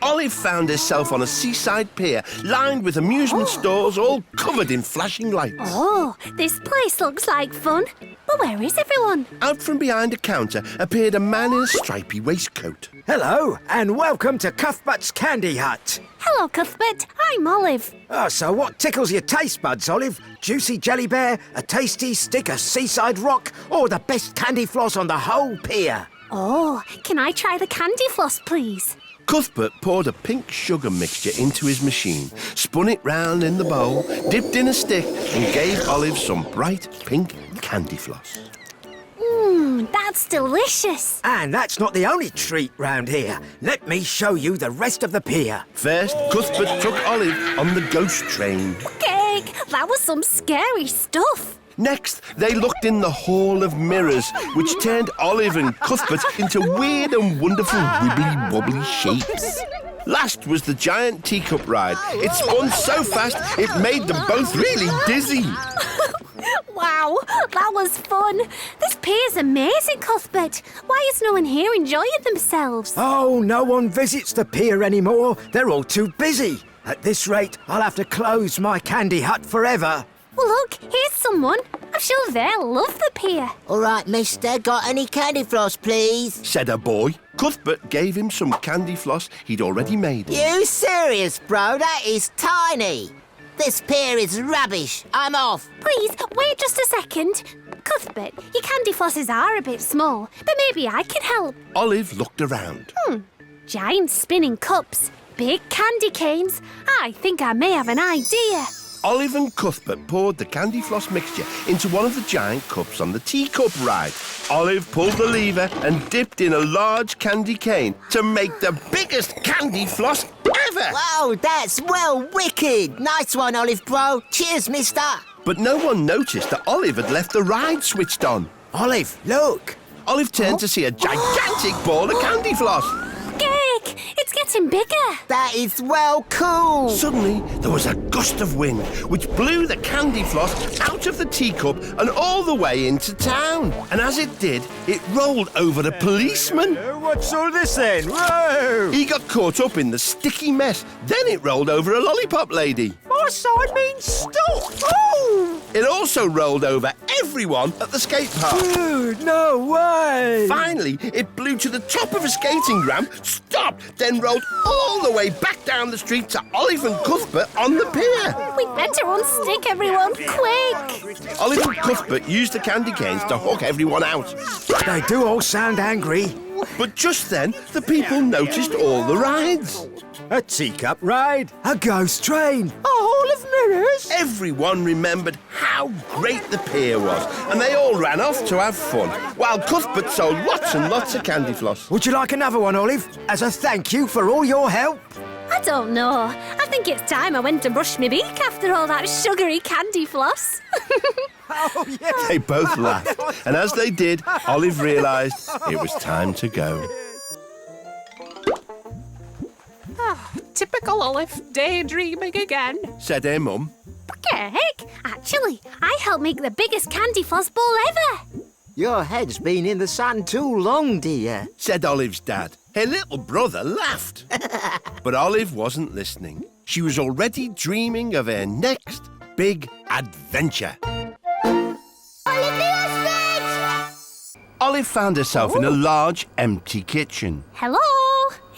Olive found herself on a seaside pier lined with amusement stalls all covered in flashing lights. Oh, this place looks like fun. But where is everyone? Out from behind a counter appeared a man in a stripy waistcoat. Hello, and welcome to Cuthbert's Candy Hut. Hello, Cuthbert. I'm Olive. Oh, so what tickles your taste buds, Olive? Juicy jelly bear, a tasty stick of seaside rock, or the best candy floss on the whole pier? Oh, can I try the candy floss, please? Cuthbert poured a pink sugar mixture into his machine, spun it round in the bowl, dipped in a stick and gave Olive some bright pink candy floss. That's delicious. And that's not the only treat round here. Let me show you the rest of the pier. First, Cuthbert took Olive on the ghost train. Cake, that was some scary stuff. Next, they looked in the Hall of Mirrors, which turned Olive and Cuthbert into weird and wonderful wibbly-wobbly shapes. Last was the giant teacup ride. It spun so fast, it made them both really dizzy. Wow, that was fun. This pier's amazing, Cuthbert. Why is no one here enjoying themselves? Oh, no one visits the pier anymore. They're all too busy. At this rate, I'll have to close my candy hut forever. Well, look, here's someone. I'm sure they'll love the pier. All right, mister, got any candy floss, please? Said a boy. Cuthbert gave him some candy floss he'd already made. You serious, bro? That is tiny. This pier is rubbish. I'm off. Please, wait just a second. Cuthbert, your candy flosses are a bit small, but maybe I can help. Olive looked around. Giant spinning cups, big candy canes. I think I may have an idea. Olive and Cuthbert poured the candy floss mixture into one of the giant cups on the teacup ride. Olive pulled the lever and dipped in a large candy cane to make the biggest candy floss ever. Wow, that's well wicked. Nice one, Olive, bro. Cheers, mister. But no one noticed that Olive had left the ride switched on. Olive, look. Olive turned to see a gigantic ball of candy floss. Cake, it's getting bigger. That is well cool. Suddenly, there was a gust of wind which blew the candy floss out of the teacup and all the way into town. And as it did, it rolled over a policeman. What's all this then? Whoa! He got caught up in the sticky mess. Then it rolled over a lollipop lady. My side means stop! Oh! It also rolled over everyone at the skate park. Dude, no way! Finally, it blew to the top of a skating ramp, stopped, then rolled all the way back down the street to Olive and Cuthbert on the pier. We better unstick everyone, quick. Olive and Cuthbert used the candy canes to hook everyone out. They do all sound angry. But just then, the people noticed all the rides. A teacup ride, a ghost train, a hall of mirrors. Everyone remembered how great the pier was, and they all ran off to have fun, while Cuthbert sold lots and lots of candy floss. Would you like another one, Olive, as a thank you for all your help? I don't know. I think it's time I went to brush my beak after all that sugary candy floss. Oh, yeah. They both laughed, and as they did, Olive realised it was time to go. Typical Olive, daydreaming again. Said her mum. Cake, actually, I helped make the biggest candy floss ball ever. Your head's been in the sun too long, dear. Said Olive's dad. Her little brother laughed. But Olive wasn't listening. She was already dreaming of her next big adventure. Olive found herself in a large, empty kitchen. Hello?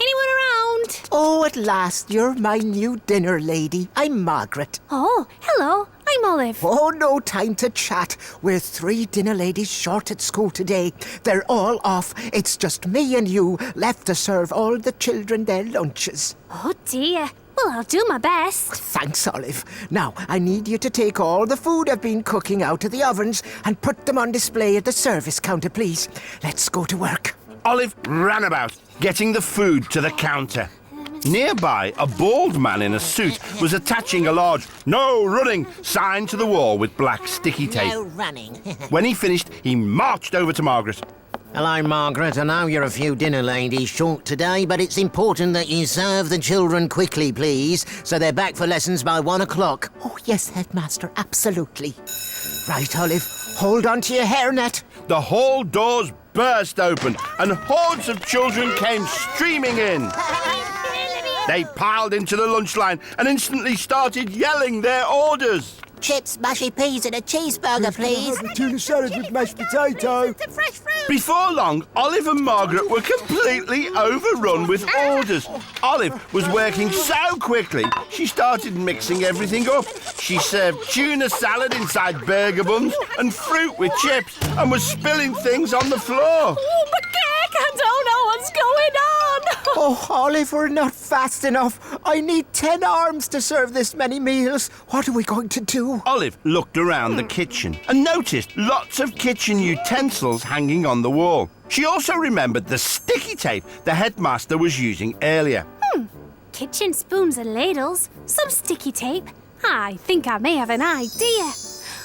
Anyone around? Oh, at last, you're my new dinner lady. I'm Margaret. Oh, hello. I'm Olive. Oh, no time to chat. We're 3 dinner ladies short at school today. They're all off. It's just me and you left to serve all the children their lunches. Oh, dear. Well, I'll do my best. Thanks, Olive. Now, I need you to take all the food I've been cooking out of the ovens and put them on display at the service counter, please. Let's go to work. Olive ran about, getting the food to the counter. Nearby, a bald man in a suit was attaching a large "No running" sign to the wall with black sticky tape. No running. When he finished, he marched over to Margaret. Hello, Margaret. I know you're a few dinner ladies short today, but it's important that you serve the children quickly, please, so they're back for lessons by 1 o'clock. Oh, yes, Headmaster, absolutely. Right, Olive, hold on to your hairnet. The hall doors burst open and hordes of children came streaming in. Let me They piled into the lunch line and instantly started yelling their orders. Chips, mushy peas and a cheeseburger, please. Tuna salad with mashed potato. Fresh fruit. Before long, Olive and Margaret were completely overrun with orders. Olive was working so quickly, she started mixing everything up. She served tuna salad inside burger buns and fruit with chips and was spilling things on the floor. Oh, but Cake, I don't know what's going on. Oh, Olive, we're not fast enough. I need 10 arms to serve this many meals. What are we going to do? Olive looked around the kitchen and noticed lots of kitchen utensils hanging on the wall. She also remembered the sticky tape the headmaster was using earlier. Kitchen spoons and ladles, some sticky tape. I think I may have an idea.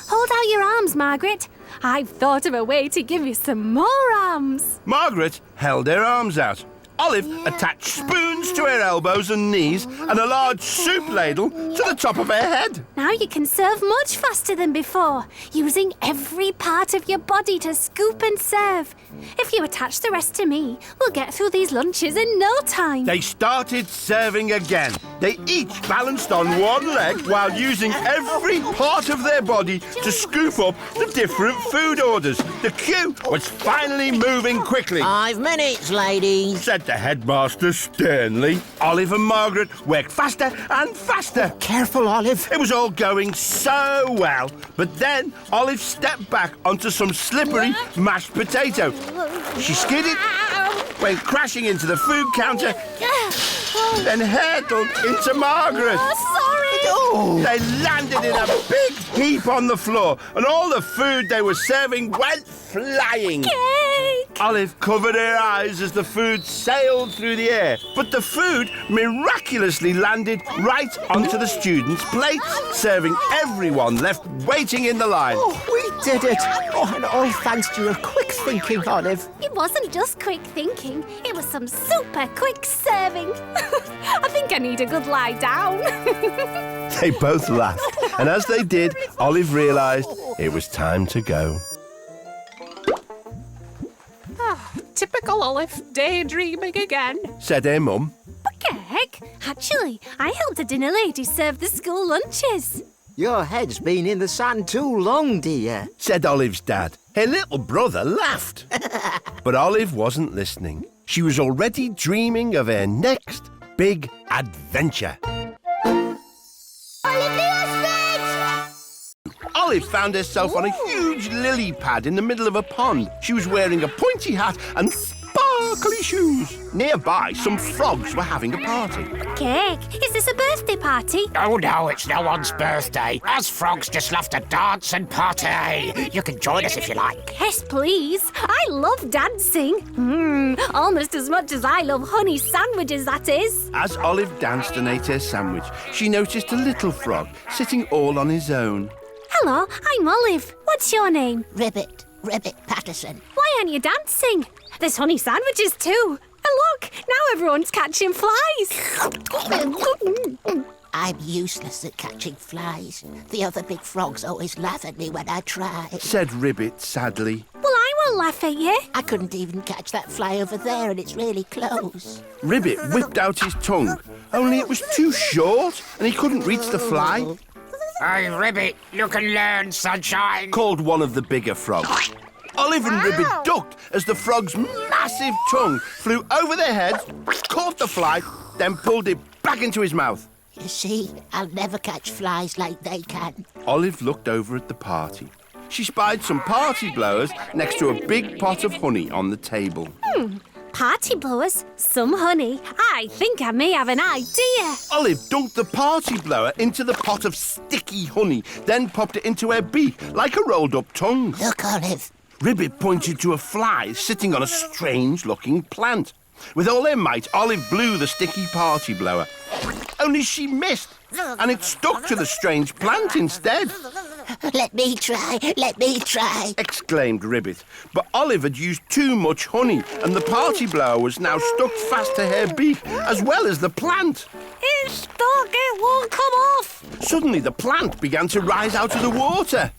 Hold out your arms, Margaret. I've thought of a way to give you some more arms. Margaret held her arms out. Olive attached spoons to her elbows and knees and a large soup ladle to the top of her head. Now you can serve much faster than before, using every part of your body to scoop and serve. If you attach the rest to me, we'll get through these lunches in no time. They started serving again. They each balanced on one leg while using every part of their body to scoop up the different food orders. The queue was finally moving quickly, 5 minutes, ladies. said the headmaster sternly. Olive and Margaret worked faster and faster. Careful, Olive. It was all going so well, but then Olive stepped back onto some slippery mashed potato. She skidded, went crashing into the food counter, then hurtled into Margaret. Sorry. They landed in a big heap on the floor, and all the food they were serving went flying. Cake. Olive covered her eyes as the food sailed through the air, but the food miraculously landed right onto the students' plates, serving everyone left waiting in the line. Oh, we did it. Oh, and all thanks to your quick thinking, Olive. It wasn't just quick thinking, it was some super quick serving. I think I need a good lie down. They both laughed, and as they did, Olive realised it was time to go. Typical Olive, daydreaming again. Said her mum. Cake, actually, I helped a dinner lady serve the school lunches. Your head's been in the sand too long, dear. Said Olive's dad. Her little brother laughed. But Olive wasn't listening. She was already dreaming of her next big adventure. Olive found herself on a huge lily pad in the middle of a pond. She was wearing a pointy hat and sparkly shoes. Nearby, some frogs were having a party. Cake, is this a birthday party? Oh, no, it's no one's birthday. Us frogs just love to dance and party. You can join us if you like. Yes, please. I love dancing. Almost as much as I love honey sandwiches, that is. As Olive danced and ate her sandwich, she noticed a little frog sitting all on his own. Hello, I'm Olive. What's your name? Ribbit Patterson. Why aren't you dancing? There's honey sandwiches too. And look, now everyone's catching flies. I'm useless at catching flies. The other big frogs always laugh at me when I try. Said Ribbit sadly. Well, I won't laugh at you. I couldn't even catch that fly over there, and it's really close. Ribbit whipped out his tongue, only it was too short and he couldn't reach the fly. Hey, Ribbit, look and learn, sunshine. Called one of the bigger frogs. Olive and Ribbit ducked as the frog's massive tongue flew over their heads, caught the fly, then pulled it back into his mouth. You see, I'll never catch flies like they can. Olive looked over at the party. She spied some party blowers next to a big pot of honey on the table. Party blowers, some honey. I think I may have an idea. Olive dunked the party blower into the pot of sticky honey, then popped it into her beak like a rolled-up tongue. Look, Olive. Ribbit pointed to a fly sitting on a strange-looking plant. With all her might, Olive blew the sticky party blower. Only she missed, and it stuck to the strange plant instead. Let me try, Exclaimed Ribbit. But Olive had used too much honey, and the party blower was now stuck fast to her beak, as well as the plant. It's stuck, it won't come off. Suddenly, the plant began to rise out of the water.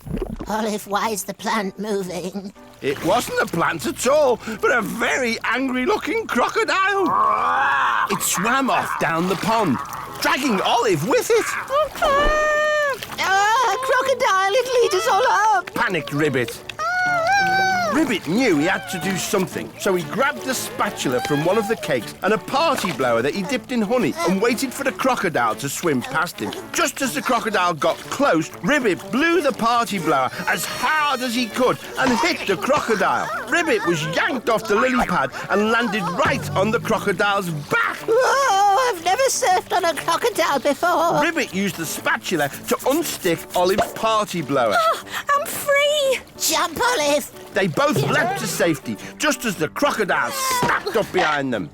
Olive, why is the plant moving? It wasn't a plant at all, but a very angry-looking crocodile. It swam off down the pond, dragging Olive with it. Crocodile, it'll eat us all up. Panicked Ribbit. Ribbit knew he had to do something, so he grabbed a spatula from one of the cakes and a party blower that he dipped in honey and waited for the crocodile to swim past him. Just as the crocodile got close, Ribbit blew the party blower as hard as he could and hit the crocodile. Ribbit was yanked off the lily pad and landed right on the crocodile's back. Oh, I've never surfed on a crocodile before. Ribbit used the spatula to unstick Olive's party blower. Oh, I'm free! Jump, Olive. They both leapt to safety, just as the crocodile snapped up behind them.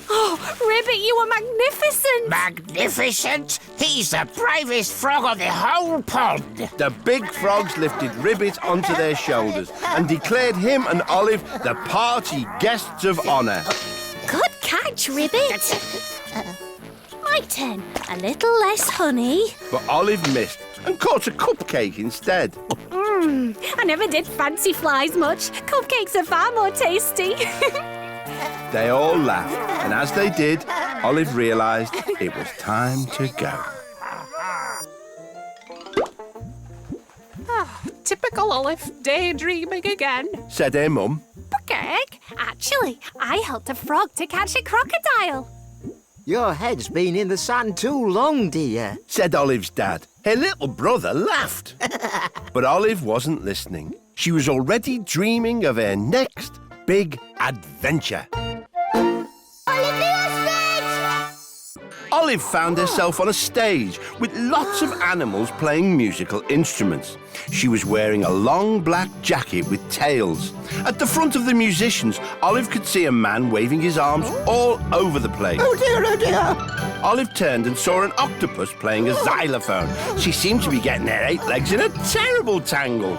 Oh, Ribbit, you were magnificent! Magnificent! He's the bravest frog on the whole pond. The big frogs lifted Ribbit onto their shoulders and declared him and Olive the party guests of honour. Good catch, Ribbit. My turn. A little less honey. But Olive missed and caught a cupcake instead. I never did fancy flies much. Cupcakes are far more tasty. They all laughed, and as they did, Olive realised it was time to go. Typical Olive, daydreaming again. Said her mum. Cupcake? Actually, I helped a frog to catch a crocodile. Your head's been in the sand too long, dear. Said Olive's dad. Her little brother laughed. But Olive wasn't listening. She was already dreaming of her next big adventure. Olive found herself on a stage with lots of animals playing musical instruments. She was wearing a long black jacket with tails. At the front of the musicians, Olive could see a man waving his arms all over the place. Oh dear. Olive turned and saw an octopus playing a xylophone. She seemed to be getting her 8 legs in a terrible tangle.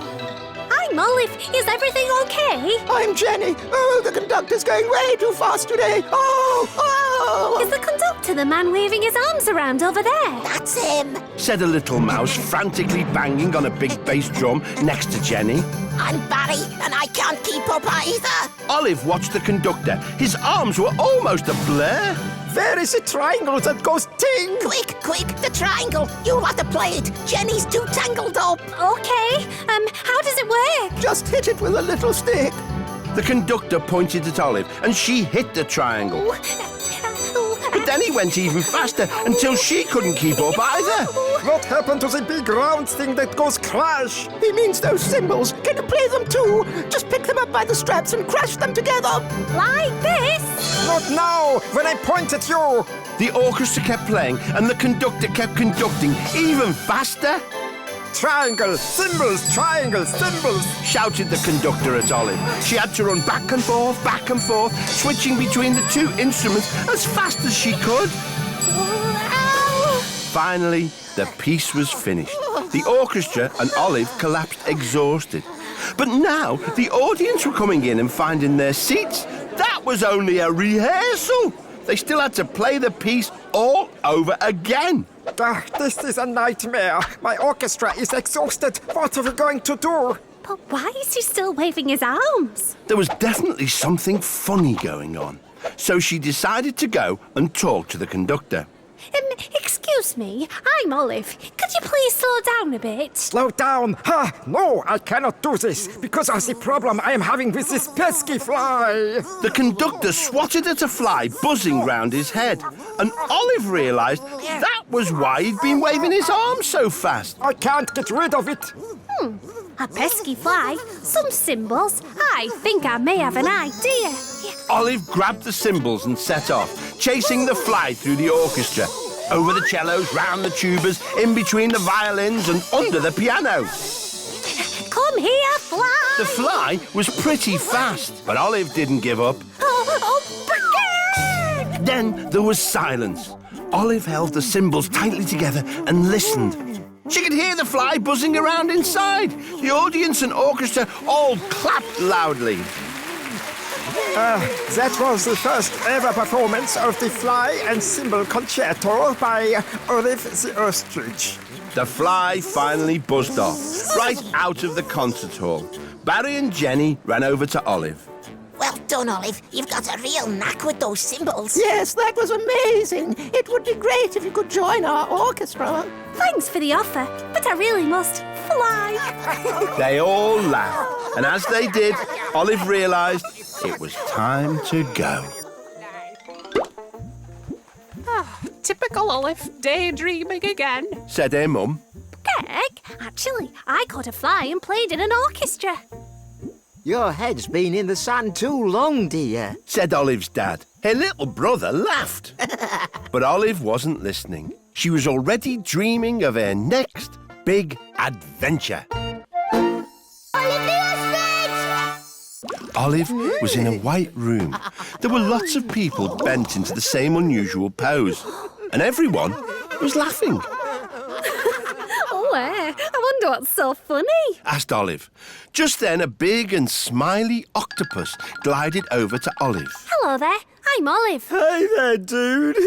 I'm Olive. Is everything okay? I'm Jenny. Oh, the conductor's going way too fast today. Is the conductor the man waving his arms around over there? That's him. Said a little mouse, frantically banging on a big bass drum next to Jenny. I'm Barry, and I can't keep up either. Olive watched the conductor. His arms were almost a blur. Where is the triangle that goes ting? Quick, the triangle. You'll have to play it. Jenny's too tangled up. Okay. How does it work? Just hit it with a little stick. The conductor pointed at Olive, and she hit the triangle. But then he went even faster until she couldn't keep up either. What happened to the big round thing that goes crash? He means those cymbals. Can you play them too? Just pick them up by the straps and crash them together. Like this? Not now, when I point at you. The orchestra kept playing, and the conductor kept conducting even faster. Triangle, cymbals, triangle, cymbals. Shouted the conductor at Olive. She had to run back and forth, switching between the two instruments as fast as she could. Finally, the piece was finished. The orchestra and Olive collapsed exhausted. But now the audience were coming in and finding their seats. That was only a rehearsal. They still had to play the piece all over again. This is a nightmare. My orchestra is exhausted. What are we going to do? But why is he still waving his arms? There was definitely something funny going on. So she decided to go and talk to the conductor. Excuse me, I'm Olive. Could you please slow down a bit? Slow down. No, I cannot do this because of the problem I am having with this pesky fly. The conductor swatted at a fly buzzing round his head, and Olive realised that was why he'd been waving his arms so fast. I can't get rid of it. A pesky fly, some cymbals. I think I may have an idea. Olive grabbed the cymbals and set off, chasing the fly through the orchestra, over the cellos, round the tubas, in between the violins and under the piano. Come here, fly! The fly was pretty fast, but Olive didn't give up. Then there was silence. Olive held the cymbals tightly together and listened. She could hear the fly buzzing around inside. The audience and orchestra all clapped loudly. That was the first ever performance of the Fly and Cymbal Concerto by Olive the Ostrich. The fly finally buzzed off, right out of the concert hall. Barry and Jenny ran over to Olive. Well done, Olive. You've got a real knack with those cymbals. Yes, that was amazing. It would be great if you could join our orchestra. Thanks for the offer, but I really must fly. They all laughed, and as they did, Olive realised it was time to go. Typical Olive, daydreaming again. Said her mum. Peg, actually, I caught a fly and played in an orchestra. Your head's been in the sand too long, dear. Said Olive's dad. Her little brother laughed. But Olive wasn't listening. She was already dreaming of her next big adventure. Olive was in a white room. There were lots of people bent into the same unusual pose, and everyone was laughing. I wonder what's so funny. Asked Olive. Just then, a big and smiley octopus glided over to Olive. Hello there, I'm Olive. Hey there, dude.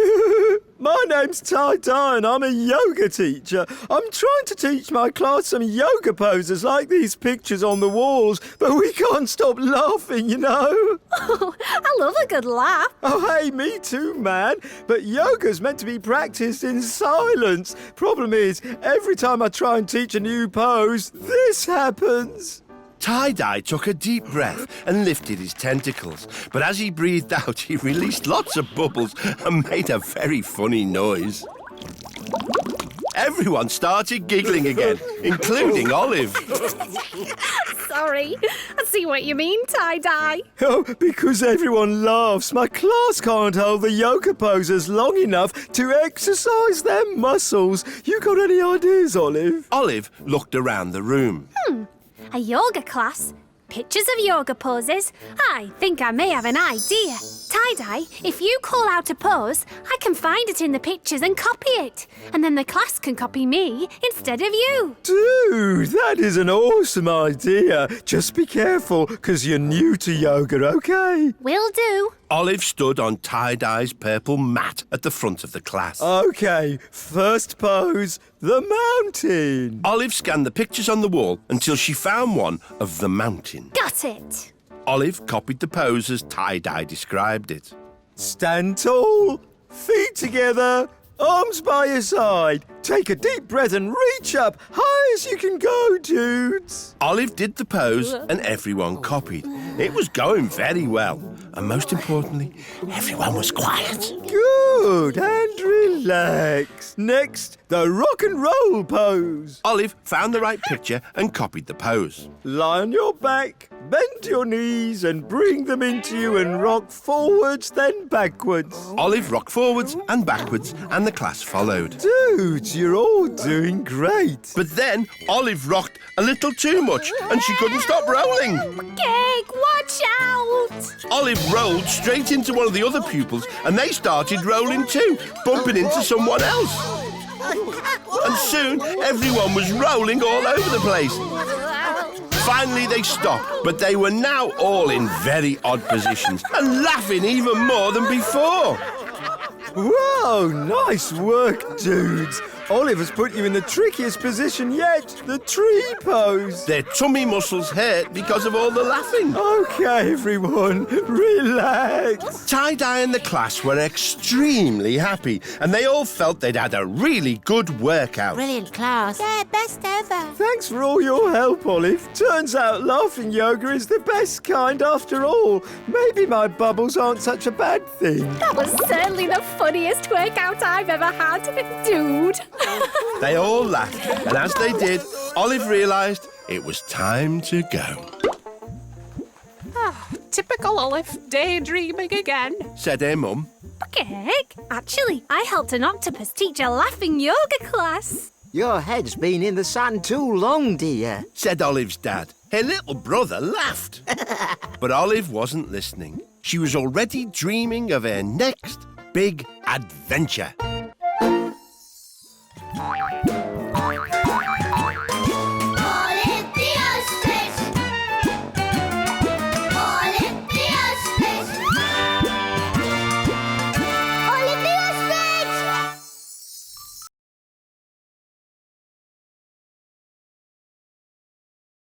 My name's Ty-Dye and I'm a yoga teacher. I'm trying to teach my class some yoga poses like these pictures on the walls, but we can't stop laughing, you know. Oh, I love a good laugh. Oh, hey, me too, man. But yoga's meant to be practiced in silence. Problem is, every time I try and teach a new pose, this happens. Tie-Dye took a deep breath and lifted his tentacles. But as he breathed out, he released lots of bubbles and made a very funny noise. Everyone started giggling again, including Olive. Sorry, I see what you mean, Tie-Dye. Oh, because everyone laughs, my class can't hold the yoga poses long enough to exercise their muscles. You got any ideas, Olive? Olive looked around the room. A yoga class? Pictures of yoga poses? I think I may have an idea. Tie-Dye, if you call out a pose, I can find it in the pictures and copy it. And then the class can copy me instead of you. Dude, that is an awesome idea. Just be careful, because you're new to yoga, okay? Will do. Olive stood on Tie-Dye's purple mat at the front of the class. Okay, first pose, the mountain. Olive scanned the pictures on the wall until she found one of the mountain. Got it. Olive copied the pose as Tie-Dye described it. Stand tall, feet together, arms by your side. Take a deep breath and reach up, high as you can go, dudes. Olive did the pose and everyone copied. It was going very well. And most importantly, everyone was quiet. Good, and relax. Next, the rock and roll pose. Olive found the right picture and copied the pose. Lie on your back, bend your knees and bring them into you and rock forwards, then backwards. Olive rocked forwards and backwards and the class followed. Dudes, you're all doing great. But then Olive rocked a little too much and she couldn't stop rolling. Gig, watch out! Olive rolled straight into one of the other pupils and they started rolling too, bumping into someone else. And soon everyone was rolling all over the place. Finally they stopped, but they were now all in very odd positions and laughing even more than before. Whoa, nice work, dudes. Oliver's put you in the trickiest position yet, the tree pose. Their tummy muscles hurt because of all the laughing. Okay, everyone, relax. Tie-Dye and the class were extremely happy and they all felt they'd had a really good workout. Brilliant class. Yeah, best ever. Thanks for all your help, Olive. Turns out laughing yoga is the best kind after all. Maybe my bubbles aren't such a bad thing. That was certainly the funniest workout I've ever had, dude. They all laughed, and as they did, Olive realised it was time to go. Typical Olive, daydreaming again. Said her mum. Gig, actually, I helped an octopus teach a laughing yoga class. Your head's been in the sand too long, dear. Said Olive's dad. Her little brother laughed. But Olive wasn't listening. She was already dreaming of her next big adventure.